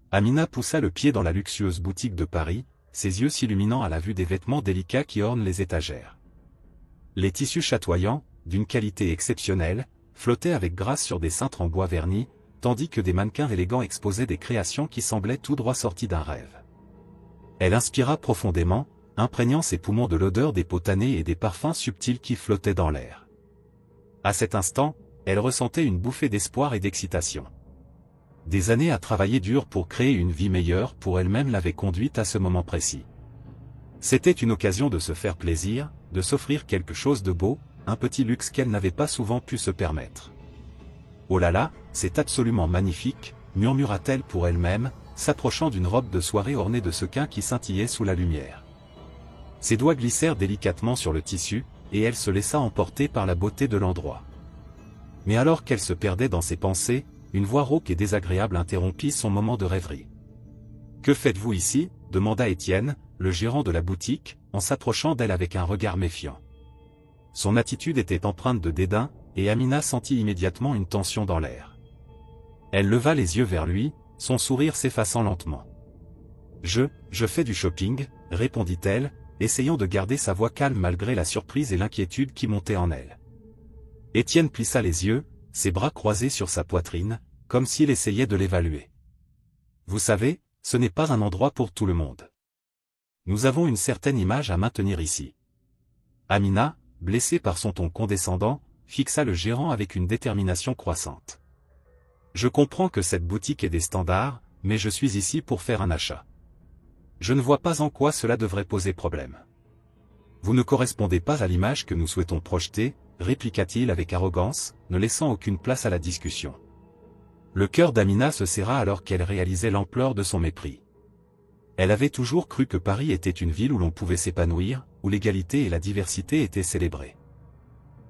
Amina poussa le pied dans la luxueuse boutique de Paris, ses yeux s'illuminant à la vue des vêtements délicats qui ornent les étagères. Les tissus chatoyants, d'une qualité exceptionnelle, flottaient avec grâce sur des cintres en bois verni, tandis que des mannequins élégants exposaient des créations qui semblaient tout droit sorties d'un rêve. Elle inspira profondément, imprégnant ses poumons de l'odeur des peaux tannées et des parfums subtils qui flottaient dans l'air. À cet instant, elle ressentait une bouffée d'espoir et d'excitation. Des années à travailler dur pour créer une vie meilleure pour elle-même l'avaient conduite à ce moment précis. C'était une occasion de se faire plaisir, de s'offrir quelque chose de beau, un petit luxe qu'elle n'avait pas souvent pu se permettre. « Oh là là, c'est absolument magnifique », murmura-t-elle pour elle-même, s'approchant d'une robe de soirée ornée de sequins qui scintillaient sous la lumière. Ses doigts glissèrent délicatement sur le tissu, et elle se laissa emporter par la beauté de l'endroit. Mais alors qu'elle se perdait dans ses pensées, une voix rauque et désagréable interrompit son moment de rêverie. « Que faites-vous ici ?» demanda Étienne, le gérant de la boutique, en s'approchant d'elle avec un regard méfiant. Son attitude était empreinte de dédain, et Amina sentit immédiatement une tension dans l'air. Elle leva les yeux vers lui, son sourire s'effaçant lentement. « Je fais du shopping », répondit-elle, essayant de garder sa voix calme malgré la surprise et l'inquiétude qui montaient en elle. Étienne plissa les yeux, ses bras croisés sur sa poitrine, comme s'il essayait de l'évaluer. « Vous savez, ce n'est pas un endroit pour tout le monde. Nous avons une certaine image à maintenir ici. » Amina, blessée par son ton condescendant, fixa le gérant avec une détermination croissante. « Je comprends que cette boutique ait des standards, mais je suis ici pour faire un achat. Je ne vois pas en quoi cela devrait poser problème. »« Vous ne correspondez pas à l'image que nous souhaitons projeter, » répliqua-t-il avec arrogance, ne laissant aucune place à la discussion. Le cœur d'Amina se serra alors qu'elle réalisait l'ampleur de son mépris. Elle avait toujours cru que Paris était une ville où l'on pouvait s'épanouir, où l'égalité et la diversité étaient célébrées.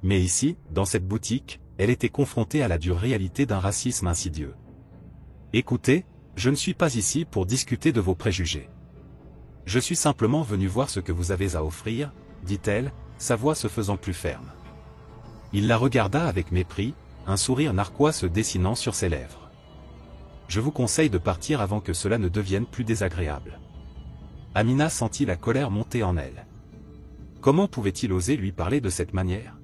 Mais ici, dans cette boutique, elle était confrontée à la dure réalité d'un racisme insidieux. « Écoutez, je ne suis pas ici pour discuter de vos préjugés. Je suis simplement venue voir ce que vous avez à offrir, » dit-elle, sa voix se faisant plus ferme. Il la regarda avec mépris, un sourire narquois se dessinant sur ses lèvres. « Je vous conseille de partir avant que cela ne devienne plus désagréable. » Amina sentit la colère monter en elle. Comment pouvait-il oser lui parler de cette manière?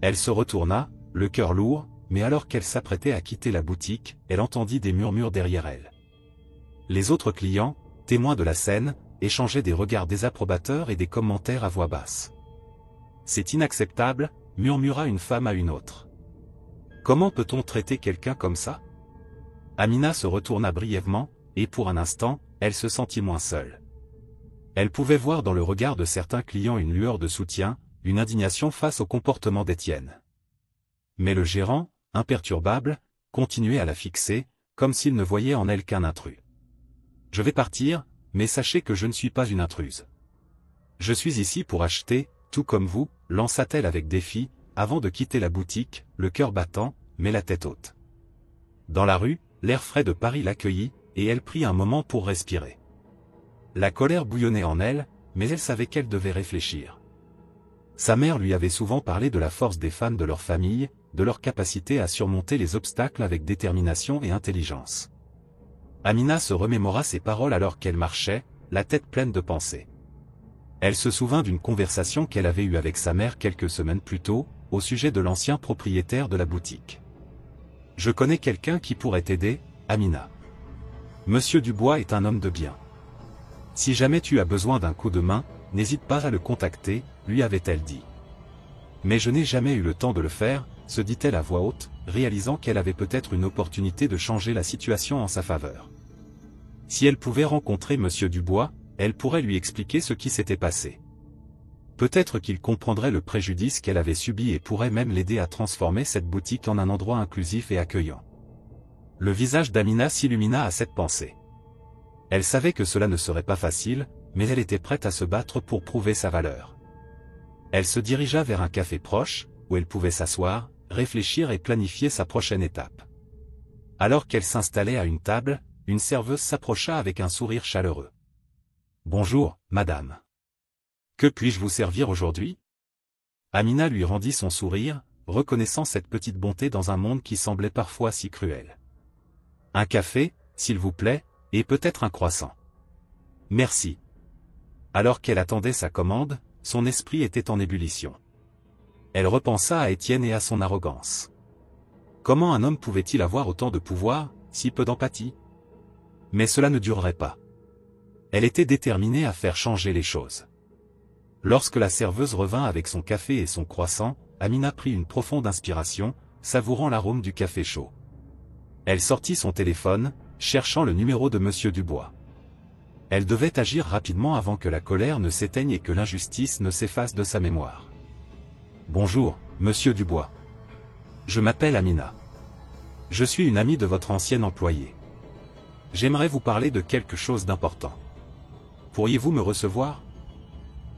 Elle se retourna, le cœur lourd, mais alors qu'elle s'apprêtait à quitter la boutique, elle entendit des murmures derrière elle. Les autres clients, témoins de la scène, échangeaient des regards désapprobateurs et des commentaires à voix basse. « C'est inacceptable », murmura une femme à une autre. « Comment peut-on traiter quelqu'un comme ça ?» Amina se retourna brièvement, et pour un instant, elle se sentit moins seule. Elle pouvait voir dans le regard de certains clients une lueur de soutien, une indignation face au comportement d'Étienne. Mais le gérant, imperturbable, continuait à la fixer, comme s'il ne voyait en elle qu'un intrus. « Je vais partir, mais sachez que je ne suis pas une intruse. Je suis ici pour acheter, tout comme vous, » lança-t-elle avec défi, avant de quitter la boutique, le cœur battant, mais la tête haute. Dans la rue, l'air frais de Paris l'accueillit, et elle prit un moment pour respirer. La colère bouillonnait en elle, mais elle savait qu'elle devait réfléchir. Sa mère lui avait souvent parlé de la force des femmes de leur famille, de leur capacité à surmonter les obstacles avec détermination et intelligence. Amina se remémora ces paroles alors qu'elle marchait, la tête pleine de pensées. Elle se souvint d'une conversation qu'elle avait eue avec sa mère quelques semaines plus tôt, au sujet de l'ancien propriétaire de la boutique. « Je connais quelqu'un qui pourrait t'aider, Amina. Monsieur Dubois est un homme de bien. Si jamais tu as besoin d'un coup de main, n'hésite pas à le contacter, » lui avait-elle dit. « Mais je n'ai jamais eu le temps de le faire, » se dit-elle à voix haute, réalisant qu'elle avait peut-être une opportunité de changer la situation en sa faveur. Si elle pouvait rencontrer Monsieur Dubois, elle pourrait lui expliquer ce qui s'était passé. Peut-être qu'il comprendrait le préjudice qu'elle avait subi et pourrait même l'aider à transformer cette boutique en un endroit inclusif et accueillant. Le visage d'Amina s'illumina à cette pensée. Elle savait que cela ne serait pas facile, mais elle était prête à se battre pour prouver sa valeur. Elle se dirigea vers un café proche, où elle pouvait s'asseoir, réfléchir et planifier sa prochaine étape. Alors qu'elle s'installait à une table, une serveuse s'approcha avec un sourire chaleureux. « Bonjour, madame. Que puis-je vous servir aujourd'hui ?» Amina lui rendit son sourire, reconnaissant cette petite bonté dans un monde qui semblait parfois si cruel. « Un café, s'il vous plaît » Et peut-être un croissant. Merci. Alors qu'elle attendait sa commande, son esprit était en ébullition. Elle repensa à Étienne et à son arrogance. Comment un homme pouvait-il avoir autant de pouvoir, si peu d'empathie? Mais cela ne durerait pas. Elle était déterminée à faire changer les choses. Lorsque la serveuse revint avec son café et son croissant, Amina prit une profonde inspiration, savourant l'arôme du café chaud. Elle sortit son téléphone, cherchant le numéro de Monsieur Dubois. Elle devait agir rapidement avant que la colère ne s'éteigne et que l'injustice ne s'efface de sa mémoire. Bonjour, Monsieur Dubois. Je m'appelle Amina. Je suis une amie de votre ancienne employée. J'aimerais vous parler de quelque chose d'important. Pourriez-vous me recevoir?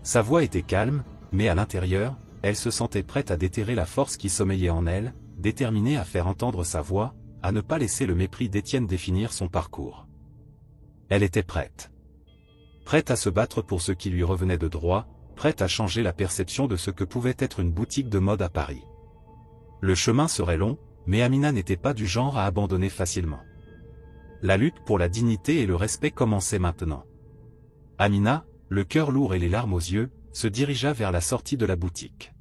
Sa voix était calme, mais à l'intérieur, elle se sentait prête à déterrer la force qui sommeillait en elle, déterminée à faire entendre sa voix, à ne pas laisser le mépris d'Étienne définir son parcours. Elle était prête. Prête à se battre pour ce qui lui revenait de droit, prête à changer la perception de ce que pouvait être une boutique de mode à Paris. Le chemin serait long, mais Amina n'était pas du genre à abandonner facilement. La lutte pour la dignité et le respect commençait maintenant. Amina, le cœur lourd et les larmes aux yeux, se dirigea vers la sortie de la boutique.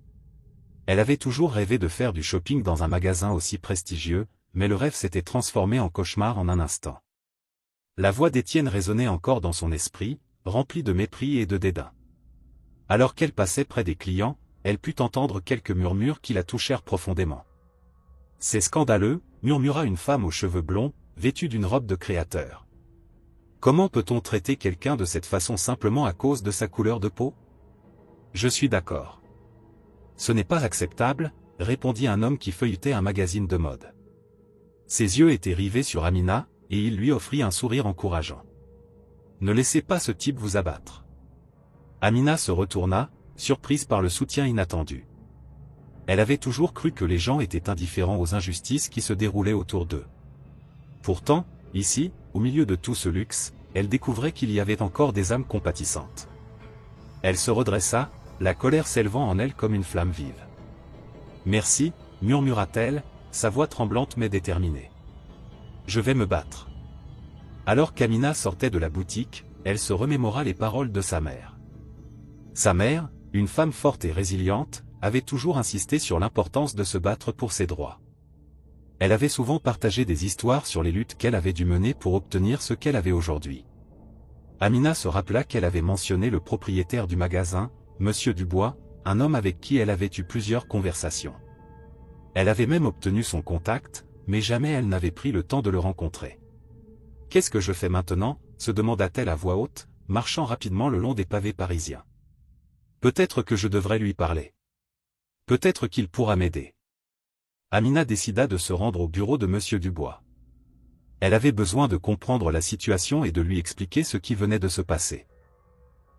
Elle avait toujours rêvé de faire du shopping dans un magasin aussi prestigieux, mais le rêve s'était transformé en cauchemar en un instant. La voix d'Étienne résonnait encore dans son esprit, remplie de mépris et de dédain. Alors qu'elle passait près des clients, elle put entendre quelques murmures qui la touchèrent profondément. « C'est scandaleux », murmura une femme aux cheveux blonds, vêtue d'une robe de créateur. « Comment peut-on traiter quelqu'un de cette façon simplement à cause de sa couleur de peau? » « Je suis d'accord. »« Ce n'est pas acceptable », répondit un homme qui feuilletait un magazine de mode. Ses yeux étaient rivés sur Amina, et il lui offrit un sourire encourageant. « Ne laissez pas ce type vous abattre. » Amina se retourna, surprise par le soutien inattendu. Elle avait toujours cru que les gens étaient indifférents aux injustices qui se déroulaient autour d'eux. Pourtant, ici, au milieu de tout ce luxe, elle découvrait qu'il y avait encore des âmes compatissantes. Elle se redressa, la colère s'élevant en elle comme une flamme vive. « Merci », murmura-t-elle, sa voix tremblante mais déterminée. « Je vais me battre. » Alors qu'Amina sortait de la boutique, elle se remémora les paroles de sa mère. Sa mère, une femme forte et résiliente, avait toujours insisté sur l'importance de se battre pour ses droits. Elle avait souvent partagé des histoires sur les luttes qu'elle avait dû mener pour obtenir ce qu'elle avait aujourd'hui. Amina se rappela qu'elle avait mentionné le propriétaire du magasin, Monsieur Dubois, un homme avec qui elle avait eu plusieurs conversations. Elle avait même obtenu son contact, mais jamais elle n'avait pris le temps de le rencontrer. « Qu'est-ce que je fais maintenant ?» se demanda-t-elle à voix haute, marchant rapidement le long des pavés parisiens. « Peut-être que je devrais lui parler. Peut-être qu'il pourra m'aider. » Amina décida de se rendre au bureau de Monsieur Dubois. Elle avait besoin de comprendre la situation et de lui expliquer ce qui venait de se passer.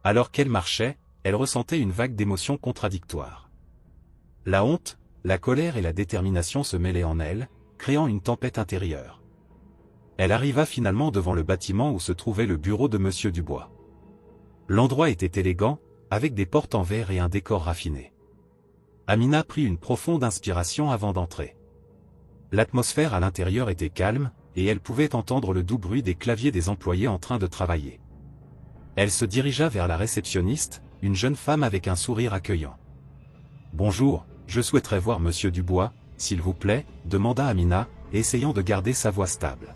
Alors qu'elle marchait, elle ressentait une vague d'émotions contradictoires. La honte, la colère et la détermination se mêlaient en elle, créant une tempête intérieure. Elle arriva finalement devant le bâtiment où se trouvait le bureau de Monsieur Dubois. L'endroit était élégant, avec des portes en verre et un décor raffiné. Amina prit une profonde inspiration avant d'entrer. L'atmosphère à l'intérieur était calme, et elle pouvait entendre le doux bruit des claviers des employés en train de travailler. Elle se dirigea vers la réceptionniste, une jeune femme avec un sourire accueillant. « Bonjour, je souhaiterais voir Monsieur Dubois, s'il vous plaît », demanda Amina, essayant de garder sa voix stable.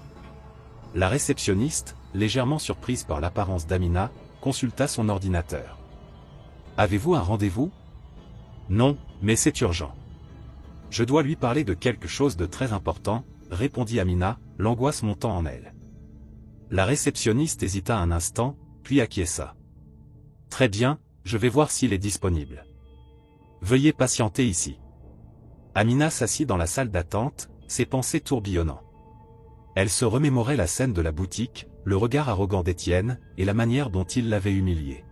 La réceptionniste, légèrement surprise par l'apparence d'Amina, consulta son ordinateur. « Avez-vous un rendez-vous ? » ?»« Non, mais c'est urgent. Je dois lui parler de quelque chose de très important, » répondit Amina, l'angoisse montant en elle. La réceptionniste hésita un instant, puis acquiesça. « Très bien, je vais voir s'il est disponible. Veuillez patienter ici. » Amina s'assit dans la salle d'attente, ses pensées tourbillonnant. Elle se remémorait la scène de la boutique, le regard arrogant d'Étienne, et la manière dont il l'avait humiliée.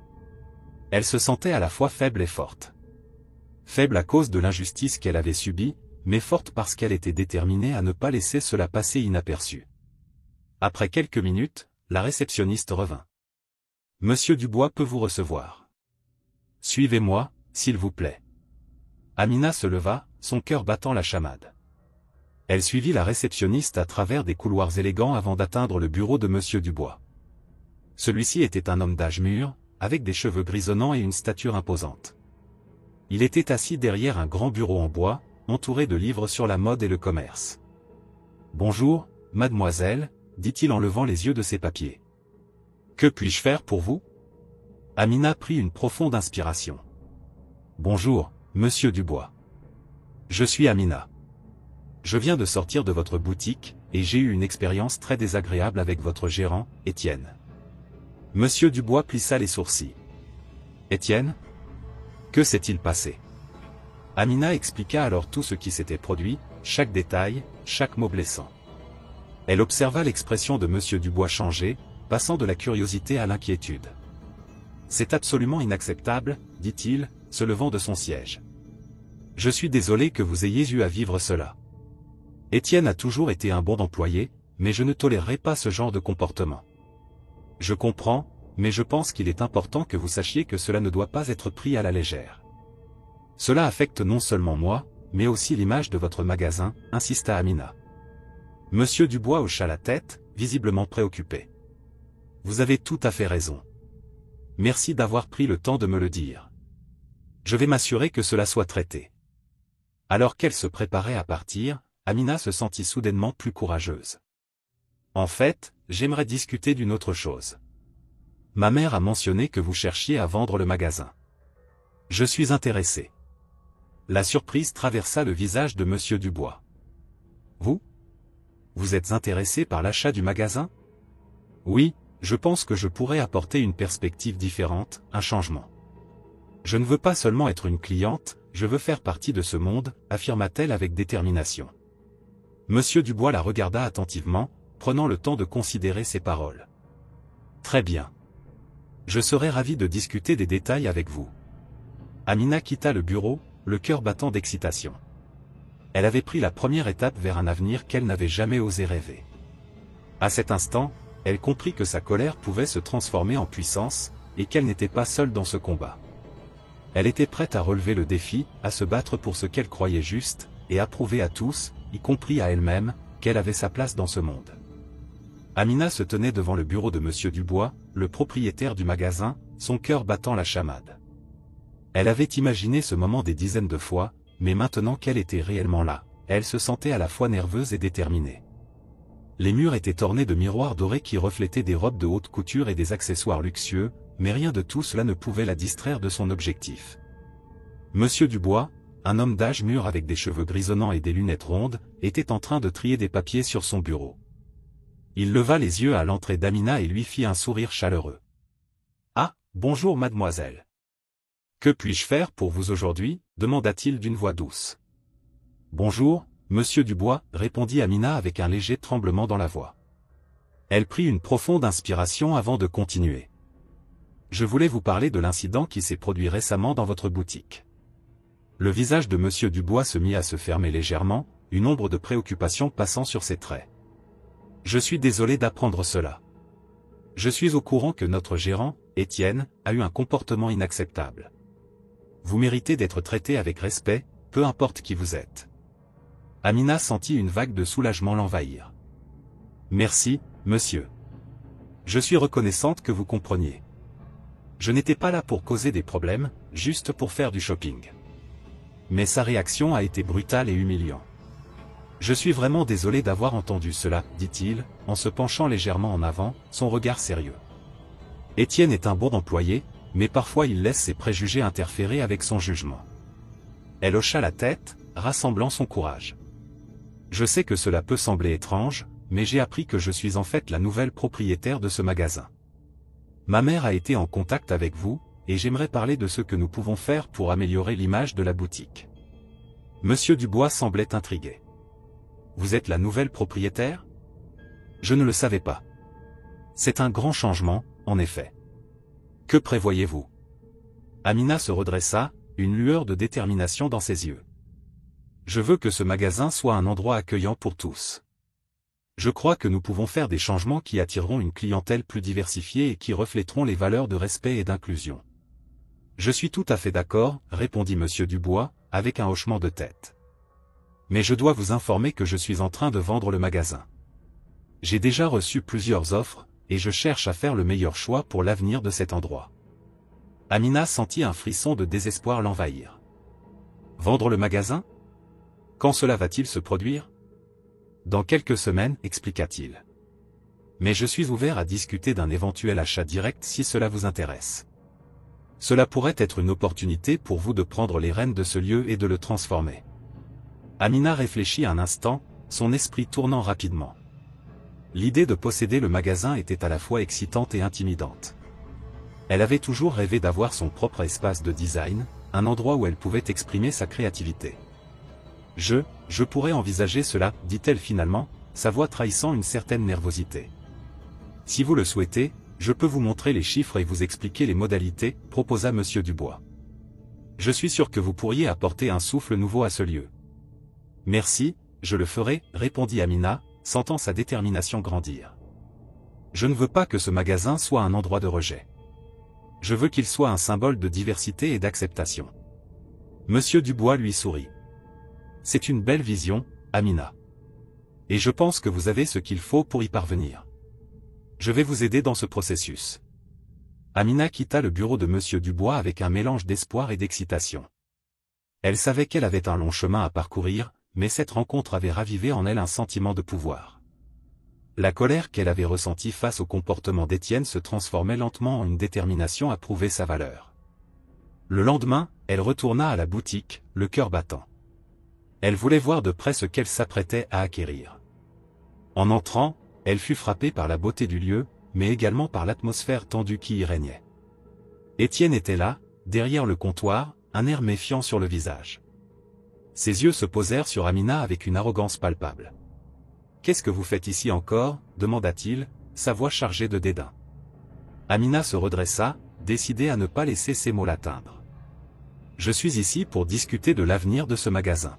Elle se sentait à la fois faible et forte. Faible à cause de l'injustice qu'elle avait subie, mais forte parce qu'elle était déterminée à ne pas laisser cela passer inaperçu. Après quelques minutes, la réceptionniste revint. « Monsieur Dubois peut vous recevoir. Suivez-moi, s'il vous plaît. » Amina se leva, son cœur battant la chamade. Elle suivit la réceptionniste à travers des couloirs élégants avant d'atteindre le bureau de Monsieur Dubois. Celui-ci était un homme d'âge mûr, avec des cheveux grisonnants et une stature imposante. Il était assis derrière un grand bureau en bois, entouré de livres sur la mode et le commerce. « Bonjour, mademoiselle », dit-il en levant les yeux de ses papiers. « Que puis-je faire pour vous ?» Amina prit une profonde inspiration. « Bonjour, Monsieur Dubois. Je suis Amina. Je viens de sortir de votre boutique, et j'ai eu une expérience très désagréable avec votre gérant, Étienne. » Monsieur Dubois plissa les sourcils. « Étienne ? Que s'est-il passé ?» Amina expliqua alors tout ce qui s'était produit, chaque détail, chaque mot blessant. Elle observa l'expression de Monsieur Dubois changer, passant de la curiosité à l'inquiétude. « C'est absolument inacceptable, dit-il, se levant de son siège. Je suis désolé que vous ayez eu à vivre cela. Étienne a toujours été un bon employé, mais je ne tolérerai pas ce genre de comportement. Je comprends, mais je pense qu'il est important que vous sachiez que cela ne doit pas être pris à la légère. Cela affecte non seulement moi, mais aussi l'image de votre magasin, insista Amina. Monsieur Dubois hocha la tête, visiblement préoccupé. Vous avez tout à fait raison. Merci d'avoir pris le temps de me le dire. Je vais m'assurer que cela soit traité. Alors qu'elle se préparait à partir, Amina se sentit soudainement plus courageuse. En fait, j'aimerais discuter d'une autre chose. Ma mère a mentionné que vous cherchiez à vendre le magasin. Je suis intéressé. La surprise traversa le visage de Monsieur Dubois. Vous ? Vous êtes intéressé par l'achat du magasin ? Oui, je pense que je pourrais apporter une perspective différente, un changement. Je ne veux pas seulement être une cliente, je veux faire partie de ce monde, affirma-t-elle avec détermination. Monsieur Dubois la regarda attentivement, prenant le temps de considérer ses paroles. Très bien. Je serai ravi de discuter des détails avec vous. Amina quitta le bureau, le cœur battant d'excitation. Elle avait pris la première étape vers un avenir qu'elle n'avait jamais osé rêver. À cet instant, elle comprit que sa colère pouvait se transformer en puissance, et qu'elle n'était pas seule dans ce combat. Elle était prête à relever le défi, à se battre pour ce qu'elle croyait juste, et à prouver à tous, y compris à elle-même, qu'elle avait sa place dans ce monde. Amina se tenait devant le bureau de Monsieur Dubois, le propriétaire du magasin, son cœur battant la chamade. Elle avait imaginé ce moment des dizaines de fois, mais maintenant qu'elle était réellement là, elle se sentait à la fois nerveuse et déterminée. Les murs étaient ornés de miroirs dorés qui reflétaient des robes de haute couture et des accessoires luxueux, mais rien de tout cela ne pouvait la distraire de son objectif. Monsieur Dubois, un homme d'âge mûr avec des cheveux grisonnants et des lunettes rondes, était en train de trier des papiers sur son bureau. Il leva les yeux à l'entrée d'Amina et lui fit un sourire chaleureux. « Ah, bonjour mademoiselle. Que puis-je faire pour vous aujourd'hui » demanda-t-il d'une voix douce. « Bonjour, Monsieur Dubois » répondit Amina avec un léger tremblement dans la voix. Elle prit une profonde inspiration avant de continuer. « Je voulais vous parler de l'incident qui s'est produit récemment dans votre boutique. » Le visage de Monsieur Dubois se mit à se fermer légèrement, une ombre de préoccupation passant sur ses traits. « Je suis désolé d'apprendre cela. Je suis au courant que notre gérant, Étienne, a eu un comportement inacceptable. Vous méritez d'être traité avec respect, peu importe qui vous êtes. » Amina sentit une vague de soulagement l'envahir. « Merci, monsieur. Je suis reconnaissante que vous compreniez. Je n'étais pas là pour causer des problèmes, juste pour faire du shopping. » Mais sa réaction a été brutale et humiliante. « Je suis vraiment désolé d'avoir entendu cela, dit-il, en se penchant légèrement en avant, son regard sérieux. Étienne est un bon employé, mais parfois il laisse ses préjugés interférer avec son jugement. » Elle hocha la tête, rassemblant son courage. « Je sais que cela peut sembler étrange, mais j'ai appris que je suis en fait la nouvelle propriétaire de ce magasin. Ma mère a été en contact avec vous, et j'aimerais parler de ce que nous pouvons faire pour améliorer l'image de la boutique. » Monsieur Dubois semblait intrigué. « Vous êtes la nouvelle propriétaire ? Je ne le savais pas. C'est un grand changement, en effet. Que prévoyez-vous ? » Amina se redressa, une lueur de détermination dans ses yeux. « Je veux que ce magasin soit un endroit accueillant pour tous. Je crois que nous pouvons faire des changements qui attireront une clientèle plus diversifiée et qui reflèteront les valeurs de respect et d'inclusion. » « Je suis tout à fait d'accord, répondit Monsieur Dubois, avec un hochement de tête. Mais je dois vous informer que je suis en train de vendre le magasin. J'ai déjà reçu plusieurs offres, et je cherche à faire le meilleur choix pour l'avenir de cet endroit. Amina sentit un frisson de désespoir l'envahir. Vendre le magasin? Quand cela va-t-il se produire? Dans quelques semaines, expliqua-t-il. Mais je suis ouvert à discuter d'un éventuel achat direct si cela vous intéresse. Cela pourrait être une opportunité pour vous de prendre les rênes de ce lieu et de le transformer. Amina réfléchit un instant, son esprit tournant rapidement. L'idée de posséder le magasin était à la fois excitante et intimidante. Elle avait toujours rêvé d'avoir son propre espace de design, un endroit où elle pouvait exprimer sa créativité. Je pourrais envisager cela, dit-elle finalement, sa voix trahissant une certaine nervosité. Si vous le souhaitez, je peux vous montrer les chiffres et vous expliquer les modalités, proposa Monsieur Dubois. Je suis sûr que vous pourriez apporter un souffle nouveau à ce lieu. Merci, je le ferai, répondit Amina, sentant sa détermination grandir. Je ne veux pas que ce magasin soit un endroit de rejet. Je veux qu'il soit un symbole de diversité et d'acceptation. Monsieur Dubois lui sourit. C'est une belle vision, Amina. Et je pense que vous avez ce qu'il faut pour y parvenir. Je vais vous aider dans ce processus. Amina quitta le bureau de Monsieur Dubois avec un mélange d'espoir et d'excitation. Elle savait qu'elle avait un long chemin à parcourir, mais cette rencontre avait ravivé en elle un sentiment de pouvoir. La colère qu'elle avait ressentie face au comportement d'Étienne se transformait lentement en une détermination à prouver sa valeur. Le lendemain, elle retourna à la boutique, le cœur battant. Elle voulait voir de près ce qu'elle s'apprêtait à acquérir. En entrant, elle fut frappée par la beauté du lieu, mais également par l'atmosphère tendue qui y régnait. Étienne était là, derrière le comptoir, un air méfiant sur le visage. Ses yeux se posèrent sur Amina avec une arrogance palpable. « Qu'est-ce que vous faites ici encore » demanda-t-il, sa voix chargée de dédain. Amina se redressa, décidée à ne pas laisser ces mots l'atteindre. « Je suis ici pour discuter de l'avenir de ce magasin.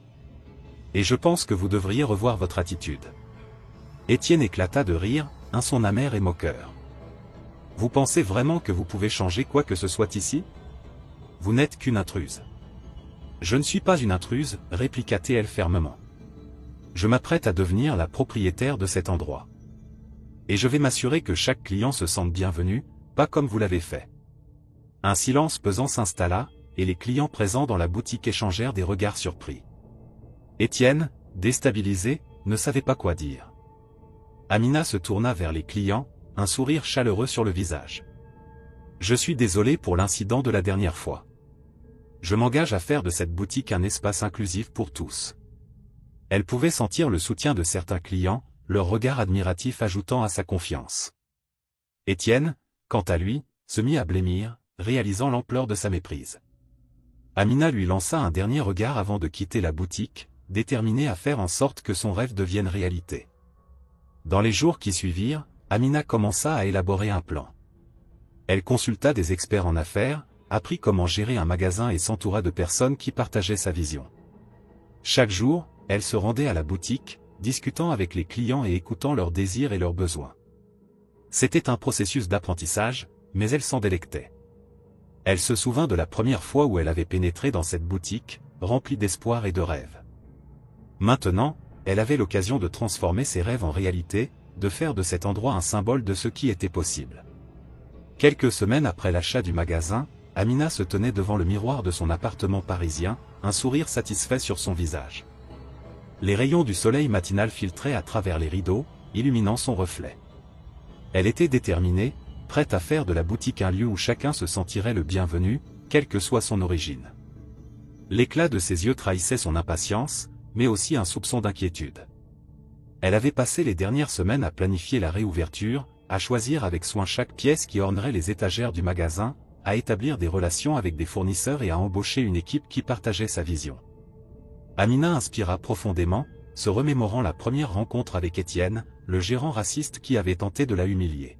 Et je pense que vous devriez revoir votre attitude. » Étienne éclata de rire, un son amer et moqueur. « Vous pensez vraiment que vous pouvez changer quoi que ce soit ici? Vous n'êtes qu'une intruse. » « Je ne suis pas une intruse, répliqua-t-elle fermement. Je m'apprête à devenir la propriétaire de cet endroit. Et je vais m'assurer que chaque client se sente bienvenu, pas comme vous l'avez fait. » Un silence pesant s'installa, et les clients présents dans la boutique échangèrent des regards surpris. Étienne, déstabilisé, ne savait pas quoi dire. Amina se tourna vers les clients, un sourire chaleureux sur le visage. « Je suis désolé pour l'incident de la dernière fois. Je m'engage à faire de cette boutique un espace inclusif pour tous. » Elle pouvait sentir le soutien de certains clients, leur regard admiratif ajoutant à sa confiance. Étienne, quant à lui, se mit à blêmir, réalisant l'ampleur de sa méprise. Amina lui lança un dernier regard avant de quitter la boutique, déterminée à faire en sorte que son rêve devienne réalité. Dans les jours qui suivirent, Amina commença à élaborer un plan. Elle consulta des experts en affaires, apprit comment gérer un magasin et s'entoura de personnes qui partageaient sa vision. Chaque jour, elle se rendait à la boutique, discutant avec les clients et écoutant leurs désirs et leurs besoins. C'était un processus d'apprentissage, mais elle s'en délectait. Elle se souvint de la première fois où elle avait pénétré dans cette boutique, remplie d'espoir et de rêves. Maintenant, elle avait l'occasion de transformer ses rêves en réalité, de faire de cet endroit un symbole de ce qui était possible. Quelques semaines après l'achat du magasin, Amina se tenait devant le miroir de son appartement parisien, un sourire satisfait sur son visage. Les rayons du soleil matinal filtraient à travers les rideaux, illuminant son reflet. Elle était déterminée, prête à faire de la boutique un lieu où chacun se sentirait le bienvenu, quelle que soit son origine. L'éclat de ses yeux trahissait son impatience, mais aussi un soupçon d'inquiétude. Elle avait passé les dernières semaines à planifier la réouverture, à choisir avec soin chaque pièce qui ornerait les étagères du magasin, à établir des relations avec des fournisseurs et à embaucher une équipe qui partageait sa vision. Amina inspira profondément, se remémorant la première rencontre avec Étienne, le gérant raciste qui avait tenté de la humilier.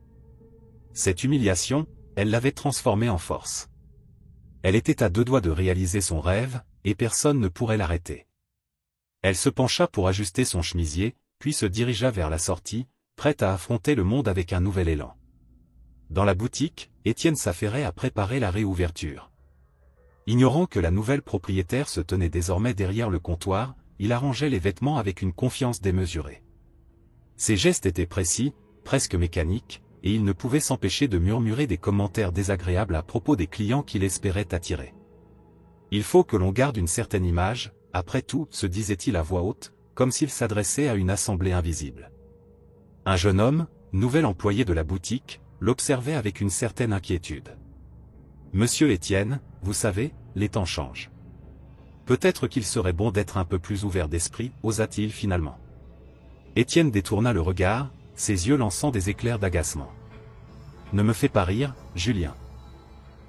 Cette humiliation, elle l'avait transformée en force. Elle était à deux doigts de réaliser son rêve, et personne ne pourrait l'arrêter. Elle se pencha pour ajuster son chemisier, puis se dirigea vers la sortie, prête à affronter le monde avec un nouvel élan. Dans la boutique, Étienne s'affairait à préparer la réouverture. Ignorant que la nouvelle propriétaire se tenait désormais derrière le comptoir, il arrangeait les vêtements avec une confiance démesurée. Ses gestes étaient précis, presque mécaniques, et il ne pouvait s'empêcher de murmurer des commentaires désagréables à propos des clients qu'il espérait attirer. Il faut que l'on garde une certaine image, après tout, se disait-il à voix haute, comme s'il s'adressait à une assemblée invisible. Un jeune homme, nouvel employé de la boutique, l'observait avec une certaine inquiétude. « Monsieur Étienne, vous savez, les temps changent. Peut-être qu'il serait bon d'être un peu plus ouvert d'esprit, osa-t-il finalement. » Étienne détourna le regard, ses yeux lançant des éclairs d'agacement. « Ne me fais pas rire, Julien.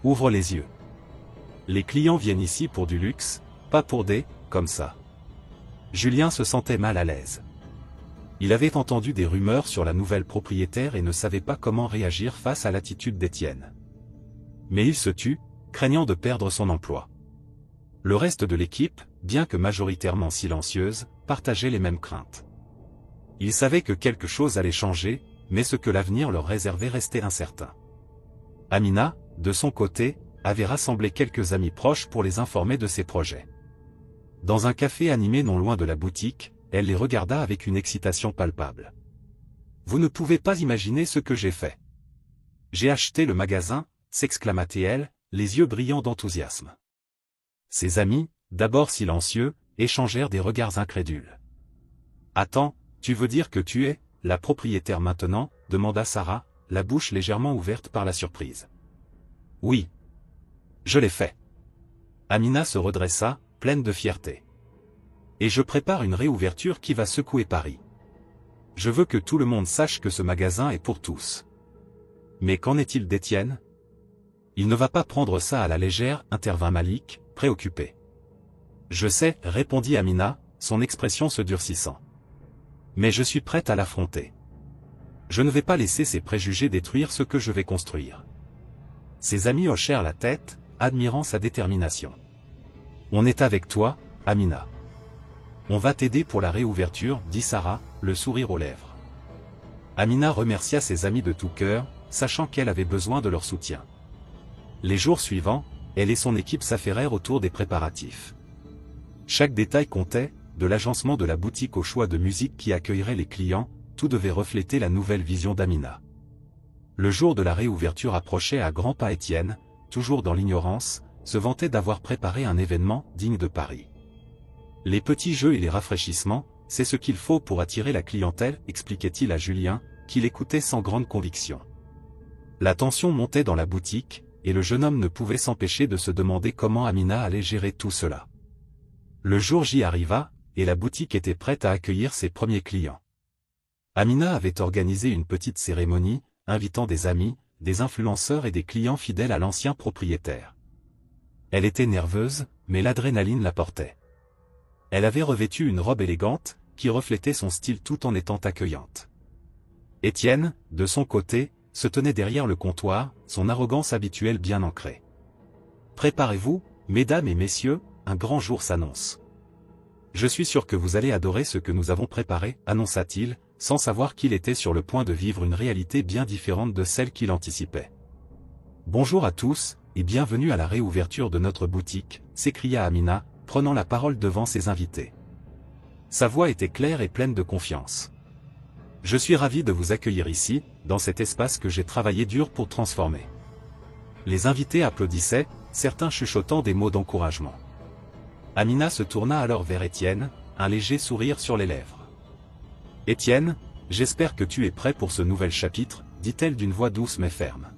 Ouvre les yeux. Les clients viennent ici pour du luxe, pas pour des, comme ça. » Julien se sentait mal à l'aise. Il avait entendu des rumeurs sur la nouvelle propriétaire et ne savait pas comment réagir face à l'attitude d'Étienne. Mais il se tut, craignant de perdre son emploi. Le reste de l'équipe, bien que majoritairement silencieuse, partageait les mêmes craintes. Ils savaient que quelque chose allait changer, mais ce que l'avenir leur réservait restait incertain. Amina, de son côté, avait rassemblé quelques amis proches pour les informer de ses projets. Dans un café animé non loin de la boutique, elle les regarda avec une excitation palpable. « Vous ne pouvez pas imaginer ce que j'ai fait. J'ai acheté le magasin, s'exclama-t-elle, les yeux brillants d'enthousiasme. Ses amis, d'abord silencieux, échangèrent des regards incrédules. « Attends, tu veux dire que tu es, la propriétaire maintenant ?» demanda Sarah, la bouche légèrement ouverte par la surprise. « Oui. Je l'ai fait. » Amina se redressa, pleine de fierté. « Et je prépare une réouverture qui va secouer Paris. Je veux que tout le monde sache que ce magasin est pour tous. » Mais qu'en est-il d'Étienne ? Il ne va pas prendre ça à la légère, intervint Malik, préoccupé. Je sais, répondit Amina, son expression se durcissant. Mais je suis prête à l'affronter. Je ne vais pas laisser ses préjugés détruire ce que je vais construire. Ses amis hochèrent la tête, admirant sa détermination. On est avec toi, Amina. On va t'aider pour la réouverture, dit Sarah, le sourire aux lèvres. Amina remercia ses amis de tout cœur, sachant qu'elle avait besoin de leur soutien. Les jours suivants, elle et son équipe s'affairèrent autour des préparatifs. Chaque détail comptait, de l'agencement de la boutique au choix de musique qui accueillerait les clients, tout devait refléter la nouvelle vision d'Amina. Le jour de la réouverture approchait à grands pas. Étienne, toujours dans l'ignorance, se vantait d'avoir préparé un événement digne de Paris. Les petits jeux et les rafraîchissements, c'est ce qu'il faut pour attirer la clientèle, expliquait-il à Julien, qui l'écoutait sans grande conviction. La tension montait dans la boutique, et le jeune homme ne pouvait s'empêcher de se demander comment Amina allait gérer tout cela. Le jour J arriva, et la boutique était prête à accueillir ses premiers clients. Amina avait organisé une petite cérémonie, invitant des amis, des influenceurs et des clients fidèles à l'ancien propriétaire. Elle était nerveuse, mais l'adrénaline la portait. Elle avait revêtu une robe élégante, qui reflétait son style tout en étant accueillante. Étienne, de son côté, se tenait derrière le comptoir, son arrogance habituelle bien ancrée. « Préparez-vous, mesdames et messieurs, un grand jour s'annonce. Je suis sûr que vous allez adorer ce que nous avons préparé, annonça-t-il, sans savoir qu'il était sur le point de vivre une réalité bien différente de celle qu'il anticipait. « Bonjour à tous, et bienvenue à la réouverture de notre boutique, » s'écria Amina, prenant la parole devant ses invités. Sa voix était claire et pleine de confiance. « Je suis ravi de vous accueillir ici, dans cet espace que j'ai travaillé dur pour transformer. » Les invités applaudissaient, certains chuchotant des mots d'encouragement. Amina se tourna alors vers Étienne, un léger sourire sur les lèvres. « Étienne, j'espère que tu es prêt pour ce nouvel chapitre, » dit-elle d'une voix douce mais ferme.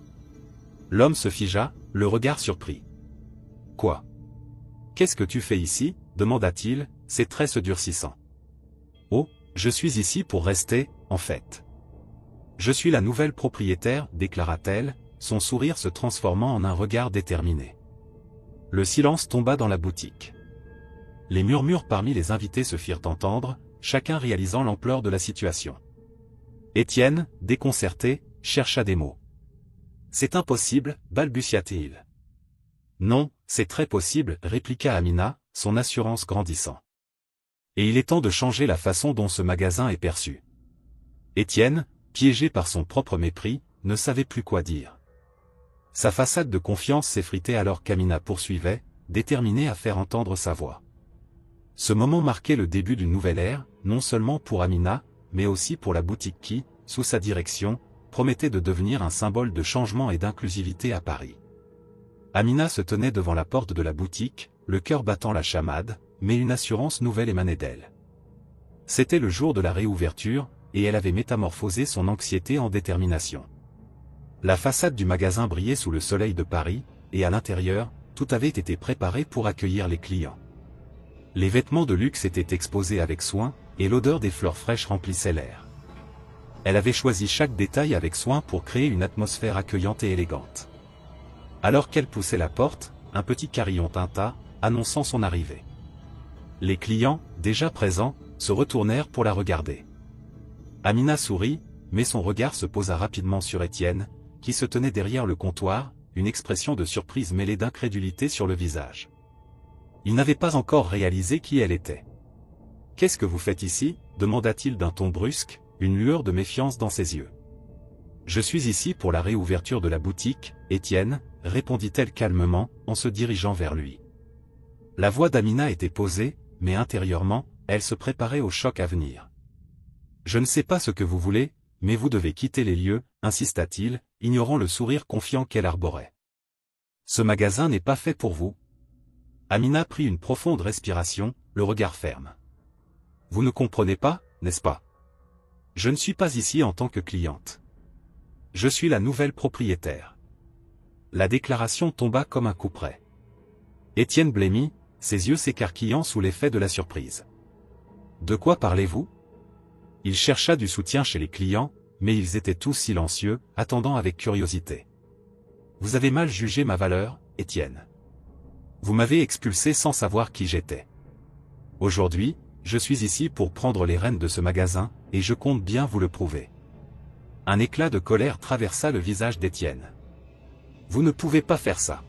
L'homme se figea, le regard surpris. « Quoi ? Qu'est-ce que tu fais ici ?» demanda-t-il, ses traits se durcissant. « Oh, je suis ici pour rester, en fait. Je suis la nouvelle propriétaire, déclara-t-elle, son sourire se transformant en un regard déterminé. Le silence tomba dans la boutique. Les murmures parmi les invités se firent entendre, chacun réalisant l'ampleur de la situation. Étienne, déconcerté, chercha des mots. « C'est impossible, balbutia-t-il. »« Non, c'est très possible, répliqua Amina, son assurance grandissant. Et il est temps de changer la façon dont ce magasin est perçu. » Étienne, piégé par son propre mépris, ne savait plus quoi dire. Sa façade de confiance s'effritait alors qu'Amina poursuivait, déterminée à faire entendre sa voix. Ce moment marquait le début d'une nouvelle ère, non seulement pour Amina, mais aussi pour la boutique qui, sous sa direction, promettait de devenir un symbole de changement et d'inclusivité à Paris. Amina se tenait devant la porte de la boutique, le cœur battant la chamade, mais une assurance nouvelle émanait d'elle. C'était le jour de la réouverture, et elle avait métamorphosé son anxiété en détermination. La façade du magasin brillait sous le soleil de Paris, et à l'intérieur, tout avait été préparé pour accueillir les clients. Les vêtements de luxe étaient exposés avec soin, et l'odeur des fleurs fraîches remplissait l'air. Elle avait choisi chaque détail avec soin pour créer une atmosphère accueillante et élégante. Alors qu'elle poussait la porte, un petit carillon tinta, annonçant son arrivée. Les clients, déjà présents, se retournèrent pour la regarder. Amina sourit, mais son regard se posa rapidement sur Étienne, qui se tenait derrière le comptoir, une expression de surprise mêlée d'incrédulité sur le visage. Il n'avait pas encore réalisé qui elle était. « Qu'est-ce que vous faites ici ?» demanda-t-il d'un ton brusque, une lueur de méfiance dans ses yeux. « Je suis ici pour la réouverture de la boutique, Étienne, » répondit-elle calmement, en se dirigeant vers lui. La voix d'Amina était posée, mais intérieurement, elle se préparait au choc à venir. « Je ne sais pas ce que vous voulez, mais vous devez quitter les lieux, » insista-t-il, ignorant le sourire confiant qu'elle arborait. « Ce magasin n'est pas fait pour vous. » Amina prit une profonde respiration, le regard ferme. « Vous ne comprenez pas, n'est-ce pas? Je ne suis pas ici en tant que cliente. Je suis la nouvelle propriétaire. » La déclaration tomba comme un coup près. Étienne blêmit, ses yeux s'écarquillant sous l'effet de la surprise. « De quoi parlez-vous » Il chercha du soutien chez les clients, mais ils étaient tous silencieux, attendant avec curiosité. « Vous avez mal jugé ma valeur, Étienne. Vous m'avez expulsé sans savoir qui j'étais. Aujourd'hui, je suis ici pour prendre les rênes de ce magasin, et je compte bien vous le prouver. » Un éclat de colère traversa le visage d'Étienne. « Vous ne pouvez pas faire ça.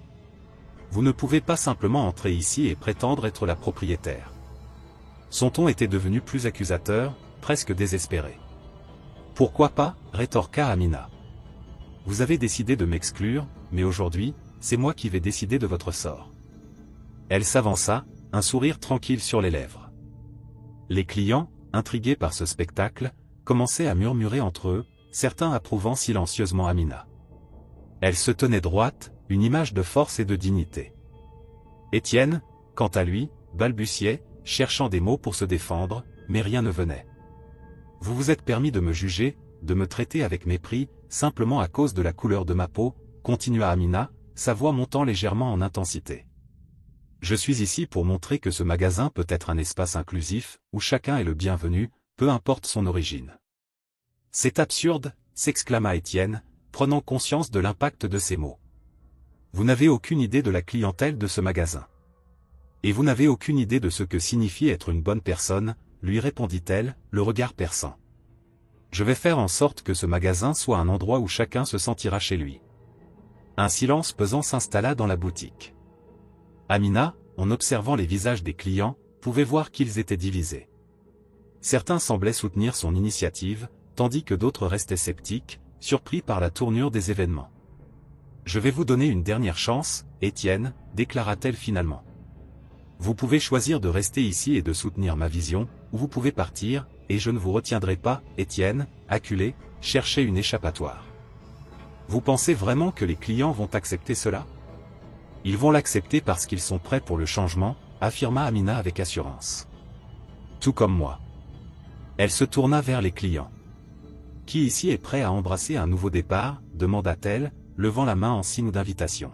Vous ne pouvez pas simplement entrer ici et prétendre être la propriétaire. » Son ton était devenu plus accusateur, presque désespéré. « Pourquoi pas ?» rétorqua Amina. « Vous avez décidé de m'exclure, mais aujourd'hui, c'est moi qui vais décider de votre sort. » Elle s'avança, un sourire tranquille sur les lèvres. Les clients, intrigués par ce spectacle, commençaient à murmurer entre eux, certains approuvant silencieusement Amina. Elle se tenait droite, une image de force et de dignité. Étienne, quant à lui, balbutiait, cherchant des mots pour se défendre, mais rien ne venait. « Vous vous êtes permis de me juger, de me traiter avec mépris, simplement à cause de la couleur de ma peau, » continua Amina, sa voix montant légèrement en intensité. « Je suis ici pour montrer que ce magasin peut être un espace inclusif, où chacun est le bienvenu, peu importe son origine. » « C'est absurde, » s'exclama Étienne, prenant conscience de l'impact de ces mots. « Vous n'avez aucune idée de la clientèle de ce magasin. Et vous n'avez aucune idée de ce que signifie être une bonne personne, » lui répondit-elle, le regard perçant. « Je vais faire en sorte que ce magasin soit un endroit où chacun se sentira chez lui. » Un silence pesant s'installa dans la boutique. Amina, en observant les visages des clients, pouvait voir qu'ils étaient divisés. Certains semblaient soutenir son initiative, tandis que d'autres restaient sceptiques, surpris par la tournure des événements. « Je vais vous donner une dernière chance, Étienne, » déclara-t-elle finalement. « Vous pouvez choisir de rester ici et de soutenir ma vision, ou vous pouvez partir, et je ne vous retiendrai pas. » Étienne, acculé, cherchait une échappatoire. « Vous pensez vraiment que les clients vont accepter cela ? Ils vont l'accepter parce qu'ils sont prêts pour le changement, » affirma Amina avec assurance. « Tout comme moi. » Elle se tourna vers les clients. « Qui ici est prêt à embrasser un nouveau départ ?» demanda-t-elle, levant la main en signe d'invitation.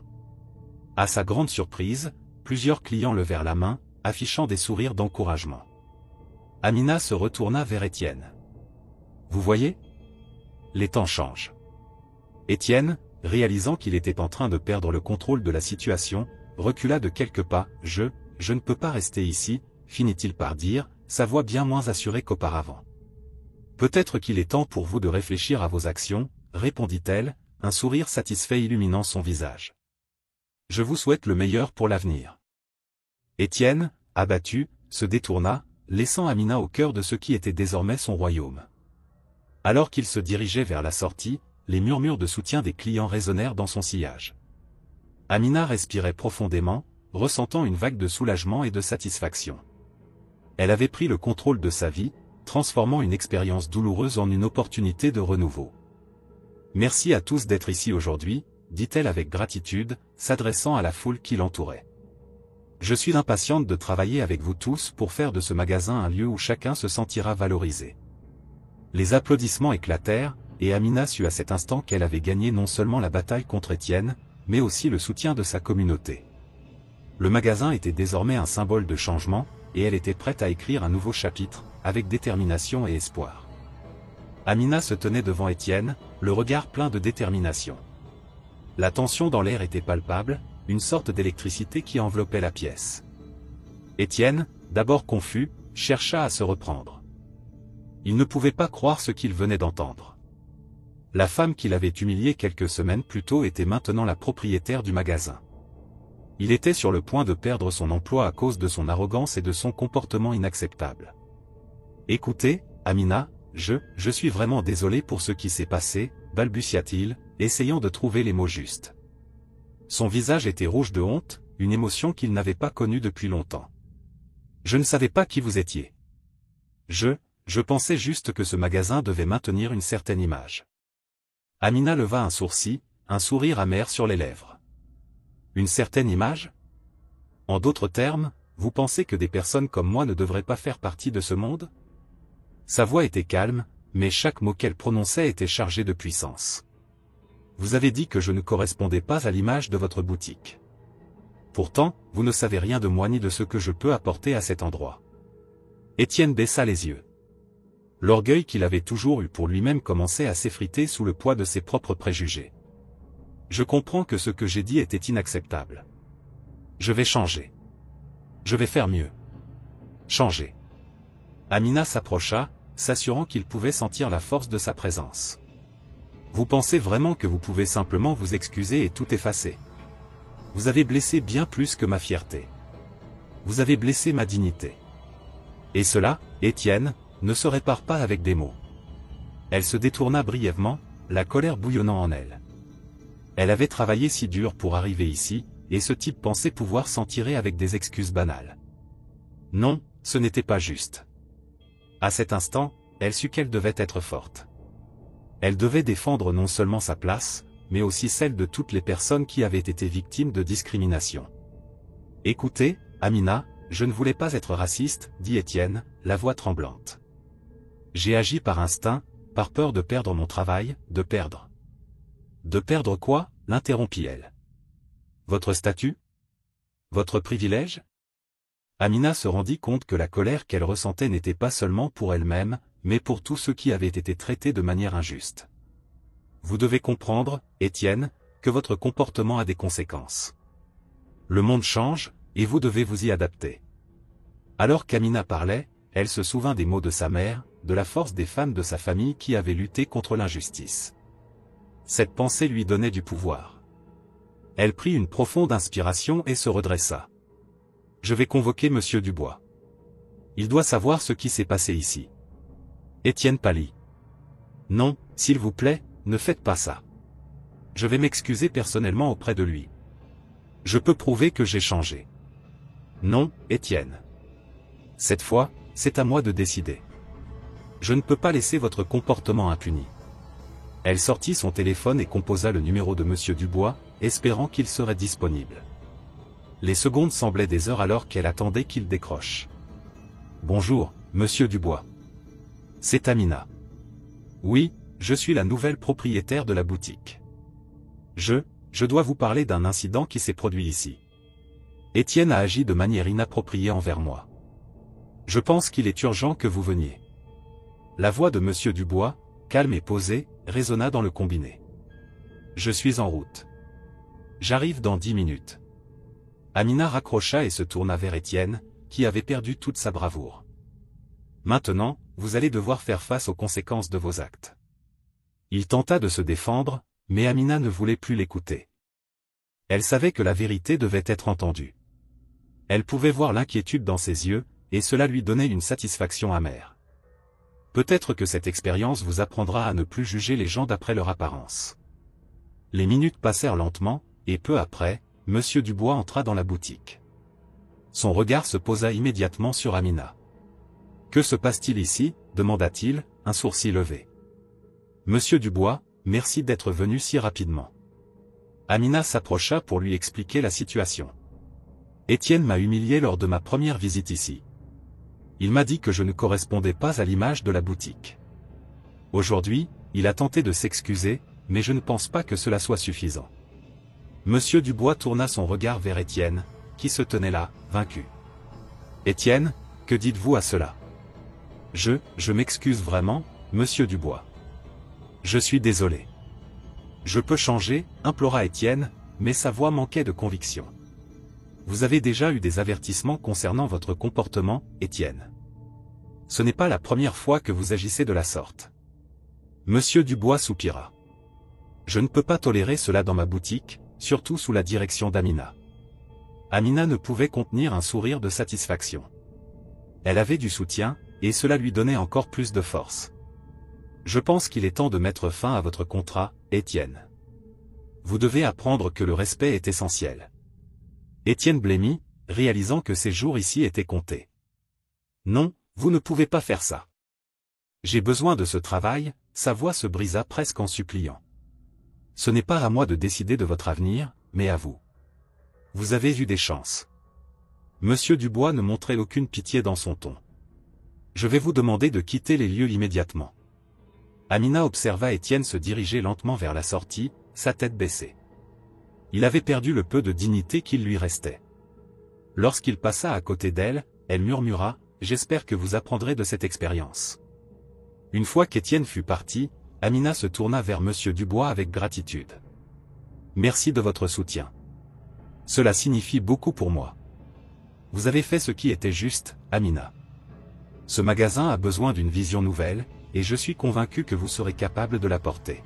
À sa grande surprise, plusieurs clients levèrent la main, affichant des sourires d'encouragement. Amina se retourna vers Étienne. « Vous voyez ? Les temps changent. » Étienne, réalisant qu'il était en train de perdre le contrôle de la situation, recula de quelques pas. « Je ne peux pas rester ici », finit-il par dire, sa voix bien moins assurée qu'auparavant. « Peut-être qu'il est temps pour vous de réfléchir à vos actions, » répondit-elle, un sourire satisfait illuminant son visage. « Je vous souhaite le meilleur pour l'avenir. » Étienne, abattu, se détourna, laissant Amina au cœur de ce qui était désormais son royaume. Alors qu'il se dirigeait vers la sortie, les murmures de soutien des clients résonnèrent dans son sillage. Amina respirait profondément, ressentant une vague de soulagement et de satisfaction. Elle avait pris le contrôle de sa vie, transformant une expérience douloureuse en une opportunité de renouveau. Merci à tous d'être ici aujourd'hui, dit-elle avec gratitude, s'adressant à la foule qui l'entourait. Je suis impatiente de travailler avec vous tous pour faire de ce magasin un lieu où chacun se sentira valorisé. Les applaudissements éclatèrent, et Amina sut à cet instant qu'elle avait gagné non seulement la bataille contre Étienne, mais aussi le soutien de sa communauté. Le magasin était désormais un symbole de changement, et elle était prête à écrire un nouveau chapitre, avec détermination et espoir. Amina se tenait devant Étienne, le regard plein de détermination. La tension dans l'air était palpable, une sorte d'électricité qui enveloppait la pièce. Étienne, d'abord confus, chercha à se reprendre. Il ne pouvait pas croire ce qu'il venait d'entendre. La femme qui l'avait humilié quelques semaines plus tôt était maintenant la propriétaire du magasin. Il était sur le point de perdre son emploi à cause de son arrogance et de son comportement inacceptable. « Écoutez, Amina, je suis vraiment désolé pour ce qui s'est passé, balbutia-t-il, essayant de trouver les mots justes. Son visage était rouge de honte, une émotion qu'il n'avait pas connue depuis longtemps. Je ne savais pas qui vous étiez. Je pensais juste que ce magasin devait maintenir une certaine image. Amina leva un sourcil, un sourire amer sur les lèvres. Une certaine image? En d'autres termes, vous pensez que des personnes comme moi ne devraient pas faire partie de ce monde? Sa voix était calme, mais chaque mot qu'elle prononçait était chargé de puissance. Vous avez dit que je ne correspondais pas à l'image de votre boutique. Pourtant, vous ne savez rien de moi ni de ce que je peux apporter à cet endroit. Étienne baissa les yeux. L'orgueil qu'il avait toujours eu pour lui-même commençait à s'effriter sous le poids de ses propres préjugés. Je comprends que ce que j'ai dit était inacceptable. Je vais changer. Je vais faire mieux. Changer. Amina s'approcha, s'assurant qu'il pouvait sentir la force de sa présence. Vous pensez vraiment que vous pouvez simplement vous excuser et tout effacer? Vous avez blessé bien plus que ma fierté. Vous avez blessé ma dignité. Et cela, Étienne, ne se répare pas avec des mots. Elle se détourna brièvement, la colère bouillonnant en elle. Elle avait travaillé si dur pour arriver ici, et ce type pensait pouvoir s'en tirer avec des excuses banales. Non, ce n'était pas juste. À cet instant, elle sut qu'elle devait être forte. Elle devait défendre non seulement sa place, mais aussi celle de toutes les personnes qui avaient été victimes de discrimination. Écoutez, Amina, je ne voulais pas être raciste, dit Étienne, la voix tremblante. J'ai agi par instinct, par peur de perdre mon travail, de perdre. De perdre quoi? L'interrompit-elle. Votre statut? Votre privilège? Amina se rendit compte que la colère qu'elle ressentait n'était pas seulement pour elle-même, mais pour tous ceux qui avaient été traités de manière injuste. Vous devez comprendre, Étienne, que votre comportement a des conséquences. Le monde change, et vous devez vous y adapter. Alors qu'Amina parlait, elle se souvint des mots de sa mère, de la force des femmes de sa famille qui avaient lutté contre l'injustice. Cette pensée lui donnait du pouvoir. Elle prit une profonde inspiration et se redressa. Je vais convoquer Monsieur Dubois. Il doit savoir ce qui s'est passé ici. Étienne pâlit. Non, s'il vous plaît, ne faites pas ça. Je vais m'excuser personnellement auprès de lui. Je peux prouver que j'ai changé. Non, Étienne. Cette fois, c'est à moi de décider. Je ne peux pas laisser votre comportement impuni. Elle sortit son téléphone et composa le numéro de Monsieur Dubois, espérant qu'il serait disponible. Les secondes semblaient des heures alors qu'elle attendait qu'il décroche. Bonjour, Monsieur Dubois. C'est Amina. Oui, je suis la nouvelle propriétaire de la boutique. Je dois vous parler d'un incident qui s'est produit ici. Étienne a agi de manière inappropriée envers moi. Je pense qu'il est urgent que vous veniez. La voix de Monsieur Dubois, calme et posée, résonna dans le combiné. Je suis en route. J'arrive dans 10 minutes. Amina raccrocha et se tourna vers Étienne, qui avait perdu toute sa bravoure. Maintenant, vous allez devoir faire face aux conséquences de vos actes. Il tenta de se défendre, mais Amina ne voulait plus l'écouter. Elle savait que la vérité devait être entendue. Elle pouvait voir l'inquiétude dans ses yeux, et cela lui donnait une satisfaction amère. Peut-être que cette expérience vous apprendra à ne plus juger les gens d'après leur apparence. Les minutes passèrent lentement, et peu après, Monsieur Dubois entra dans la boutique. Son regard se posa immédiatement sur Amina. Que se passe-t-il ici, demanda-t-il, un sourcil levé. Monsieur Dubois, merci d'être venu si rapidement. Amina s'approcha pour lui expliquer la situation. Étienne m'a humilié lors de ma première visite ici. Il m'a dit que je ne correspondais pas à l'image de la boutique. Aujourd'hui, il a tenté de s'excuser, mais je ne pense pas que cela soit suffisant. Monsieur Dubois tourna son regard vers Étienne, qui se tenait là, vaincu. Étienne, que dites-vous à cela? Je m'excuse vraiment, monsieur Dubois. Je suis désolé. Je peux changer, implora Étienne, mais sa voix manquait de conviction. Vous avez déjà eu des avertissements concernant votre comportement, Étienne. Ce n'est pas la première fois que vous agissez de la sorte. Monsieur Dubois soupira. Je ne peux pas tolérer cela dans ma boutique, surtout sous la direction d'Amina. Amina ne pouvait contenir un sourire de satisfaction. Elle avait du soutien, et cela lui donnait encore plus de force. Je pense qu'il est temps de mettre fin à votre contrat, Étienne. Vous devez apprendre que le respect est essentiel. Étienne blêmit, réalisant que ses jours ici étaient comptés. Non, vous ne pouvez pas faire ça. J'ai besoin de ce travail, sa voix se brisa presque en suppliant. Ce n'est pas à moi de décider de votre avenir, mais à vous. Vous avez eu des chances. Monsieur Dubois ne montrait aucune pitié dans son ton. Je vais vous demander de quitter les lieux immédiatement. Amina observa Étienne se diriger lentement vers la sortie, sa tête baissée. Il avait perdu le peu de dignité qu'il lui restait. Lorsqu'il passa à côté d'elle, elle murmura, « J'espère que vous apprendrez de cette expérience. » Une fois qu'Étienne fut parti, Amina se tourna vers monsieur Dubois avec gratitude. « Merci de votre soutien. Cela signifie beaucoup pour moi. Vous avez fait ce qui était juste, Amina. Ce magasin a besoin d'une vision nouvelle, et je suis convaincu que vous serez capable de la porter. »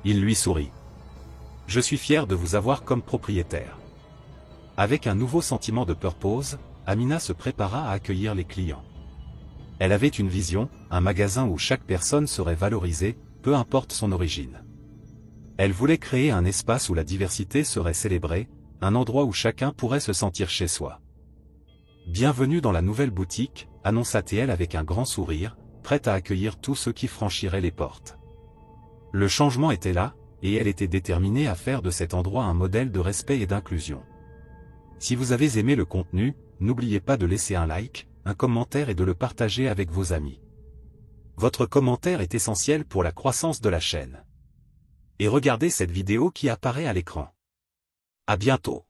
Il lui sourit. « Je suis fier de vous avoir comme propriétaire. » Avec un nouveau sentiment de purpose, Amina se prépara à accueillir les clients. Elle avait une vision, un magasin où chaque personne serait valorisée, peu importe son origine. Elle voulait créer un espace où la diversité serait célébrée, un endroit où chacun pourrait se sentir chez soi. « Bienvenue dans la nouvelle boutique », annonça-t-elle avec un grand sourire, prête à accueillir tous ceux qui franchiraient les portes. Le changement était là, et elle était déterminée à faire de cet endroit un modèle de respect et d'inclusion. Si vous avez aimé le contenu, n'oubliez pas de laisser un like, un commentaire et de le partager avec vos amis. Votre commentaire est essentiel pour la croissance de la chaîne. Et regardez cette vidéo qui apparaît à l'écran. À bientôt.